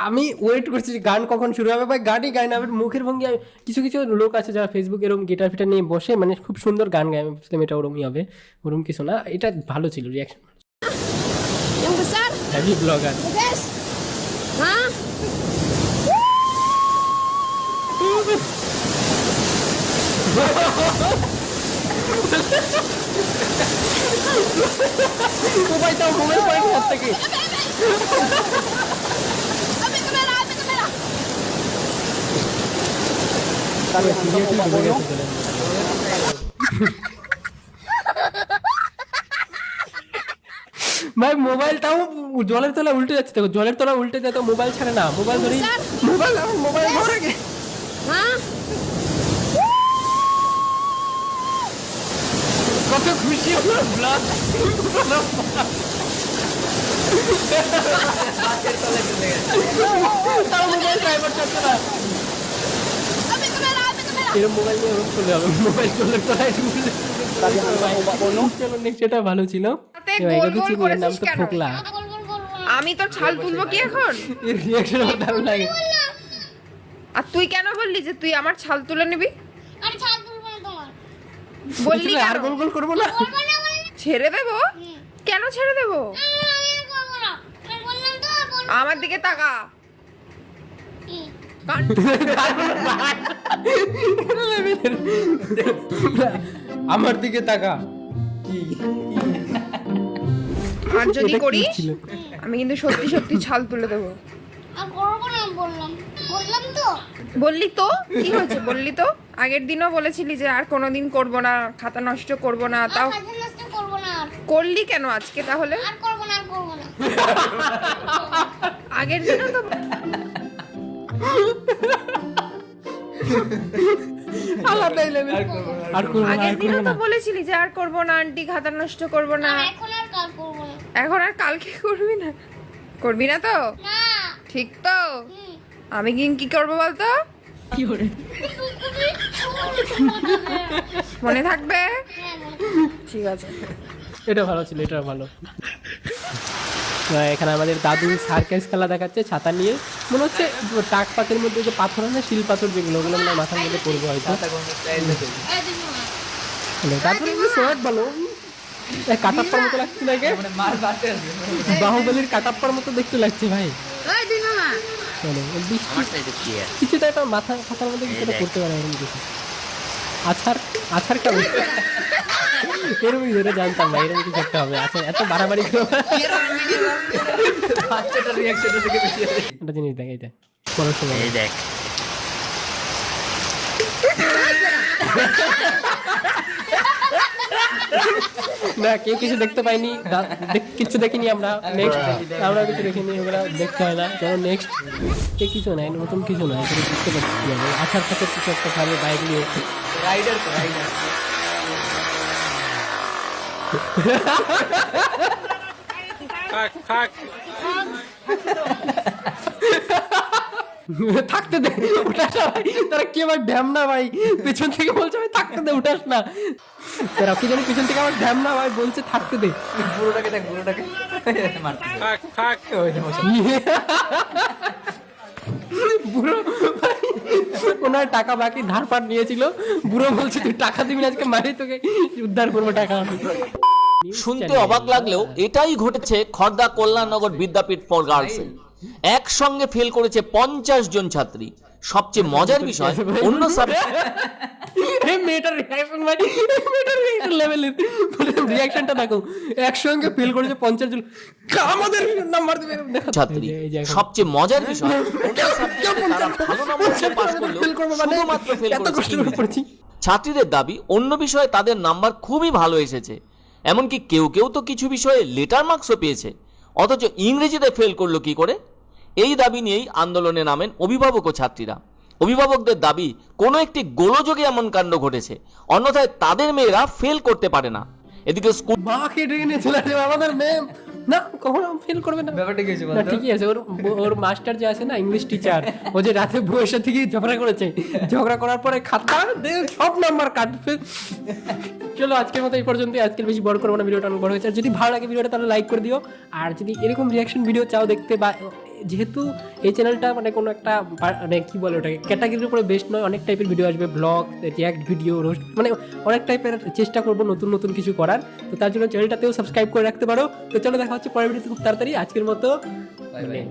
আমি ওয়েট করছি গান কখন শুরু হবে, ভাই গানই গায় না, মুখের ভঙ্গি। কিছু কিছু লোক আছে যারা ফেসবুক এরকম গিটার ফিটার নিয়ে বসে, মানে খুব সুন্দর গান গায়, আমি বুঝলাম এটা ওরমই হবে, ওরম কিছু না। এটা ভালো ছিল, reaction Yang besar, heavy blogger. guys. Hah? Mobile তাও মোবাইল পয়েন্ট হাত থেকে Ambil kamera, ambil kamera. Seriously ডুবে গেছে চলে। ভাই মোবাইলটাও জলের তলা উল্টে যাচ্ছে, দেখো জলের তলা উল্টে যায় তো মোবাইল ছাড়ে না, মোবাইল ধরে মোবাইল মোবাইল ধরে গে Hah? কত খুশি হলো ব্লগ। তাও মোবাইল ড্রাইভার চলছে না, Ambil kamera, ambil kamera. এরকম মোবাইল নিয়ে ওরকম চলে হবে, মোবাইল চলে তলায় ঢুকলে। চলো নেক্সট, এটা ভালো ছিল। এবার এটা তো চিনি, এর নাম তো ফোকলা। আমি তোর ছাল তুলবো কি এখন? এর রিয়াকশন আমার দারুণ লাগে। আর তুই কেন বললি যে তুই আমার ছাল তুলে নিবি? আরে ছাল তুলবো না তোমার। বললি আর কেন? গোল গোল করবো না। করবো না বলে ছেড়ে দেবো? কেন ছেড়ে দেবো? আমি আর করবো না। আমি বললাম তো আর বলবো আমার দিকে তাকা। কি? কান- আমার দিকে তাকা। আর যদি এটা কি করিস ছিল? আমি কিন্তু সত্যি সত্যি ছাল তুলে দেবো। আর করবো না বললাম। বললাম তো। বললি তো কি হয়েছে? বললি তো আগের দিনও বলেছিলি যে আর কোনোদিন করব না, খাতা নষ্ট করব না, তাও আর কাজে নষ্ট করবো না আর। করলি কেন আজকে তাহলে? আর করবো না, আর করবো না। আগের দিনও তো আলাদাই লেভেল। আর করবো না, আগের আর করবো দিনও তো না। বলেছিলি যে আর করব না আন্টি, খাতা নষ্ট করব না। আর এখন আর কাল করবো না। এখন আর কালকে করবি না? করবি না তো? না। ঠিক তো? আমি কি করবো বলতো? মনে থাকবে? হ্যাঁ, বল। ঠিক আছে। এটা ভালো ছিল, এটা ভালো। এখানে আমাদের দাদু সার্কাস খেলা দেখাচ্ছে ছাতা নিয়ে, মনে হচ্ছে টাক পাতের মধ্যে যে পাথর আছে না, শিল পাথর যেগুলো, ওগুলো মানে মাথার মধ্যে পড়বো হয়তো। এই দিদিমা। দাদুর এগুলো শর্ট ভালো, কাটাপ্পার মতো লাগছে না কে? বাহুবলীর কাটাপ্পার মতো দেখতে লাগছে ভাই। এই দিদিমা। চলো বৃষ্টি কিছুটা একটা মাথা ফাতার মধ্যে কিছুটা করতে পারে এরকম কিছু। আছাড় আছাড় খাবে এরকমই ধরে জানতাম না এরকম কিছু একটা হবে। আচ্ছা এত বাড়াবাড়ি একটা জিনিস দেখ, এইটা বড় সময় দেখ না, কেউ কিছু দেখতে পাইনি, কিছু দেখিনি আমরা। নেক্সট আমরা কিছু দেখিনি, ওগুলো দেখতে হয় না। চলো নেক্সট। কে কিছু নাই, নতুন কিছু নাই, এখানে বুঝতে পারছি কি হবে। আছাড় খাতে কিছু একটা খাবে বাইক নিয়ে। রাইডার তো রাইডার থাকতে দে, উঠাস না ভাই, তারা কি আমার ড্যাম না ভাই, পেছন থেকে বলছে ভাই থাকতে দে, উঠাস না। তারা কি জানি পিছন থেকে আমার ড্যাম না ভাই বলছে থাকতে দে। বুড়োটাকে দেখ বুড়োটাকে বুড়ো ভাই ওনার টাকা বাকি ধার পাট নিয়েছিল, বুড়ো বলছে তুই টাকা দিবি না, আজকে মারি তোকে উদ্ধার করবো টাকা। শুনতে অবাক লাগলেও এটাই ঘটেছে খড়দা কল্যাণনগর বিদ্যাপীঠ ফর গার্লসে। একসঙ্গে ফেল করেছে 50 জন ছাত্রী। সবচেয়ে মজার বিষয় অন্য মেয়েটার রিয়াকশন ভাই, মেয়েটার রিয়াকশন লেভেলের রিয়াকশনটা দেখো, একসঙ্গে ফেল করেছে 50 জন, আমাদের নাম্বার দিবে দেখো ছাত্রী। সবচেয়ে মজার বিষয় অন্য সাবজেক্টে তারা ভালো নম্বর পেয়ে পাস করলেও শুধুমাত্র ফেল করেছে ইংরেজি। ছাত্রীদের দাবি অন্য বিষয়ে তাদের নাম্বার খুবই ভালো এসেছে, এমনকি কেউ কেউ তো কিছু বিষয়ে লেটার মার্কসও পেয়েছে, অথচ ইংরেজিতে ফেল করলো কি করে? এই দাবি নিয়েই আন্দোলনে নামেন অভিভাবক ও ছাত্রীরা। অভিভাবকদের দাবি কোনো একটি গোলযোগে এমন কাণ্ড ঘটেছে, অন্যথায় তাদের মেয়েরা ফেল করতে পারে না। এদিকে স্কুল মাকে ডেকে নিয়ে চলে আসবে, আমাদের ম্যাম না কখনো ফেল করবে না। ব্যাপারটা কি হয়েছে না বলতো? ঠিকই আছে, ওর মাস্টার যে আছে না ইংলিশ টিচার, ও যে রাতে বউয়ের সাথে গিয়ে ঝগড়া করেছে, ঝগড়া করার পরে খাতা সব নাম্বার কাটবে। চলো আজকের মতো এই পর্যন্তই, আজকের বেশি বড় করবো না, ভিডিওটা অনেক বড় হয়েছে। আর যদি ভালো লাগে ভিডিওটা তাহলে লাইক করে দিও, আর যদি এরকম রিয়াকশন ভিডিও চাও দেখতে বা যেহেতু এই চ্যানেলটা মানে কোনো একটা মানে কি বলে ওটাকে ক্যাটাগরির উপরে বেস্ট নয়, অনেক টাইপের ভিডিও আসবে, ব্লগ, রিয়াক্ট ভিডিও, রোস্ট, মানে অনেক টাইপের চেষ্টা করবো নতুন নতুন কিছু করার। তো তার জন্য চ্যানেলটাতেও সাবস্ক্রাইব করে রাখতে পারো। তো চলো দেখা হচ্ছে পরের ভিডিওতে খুব তাড়াতাড়ি। আজকের মতো বাই বাই।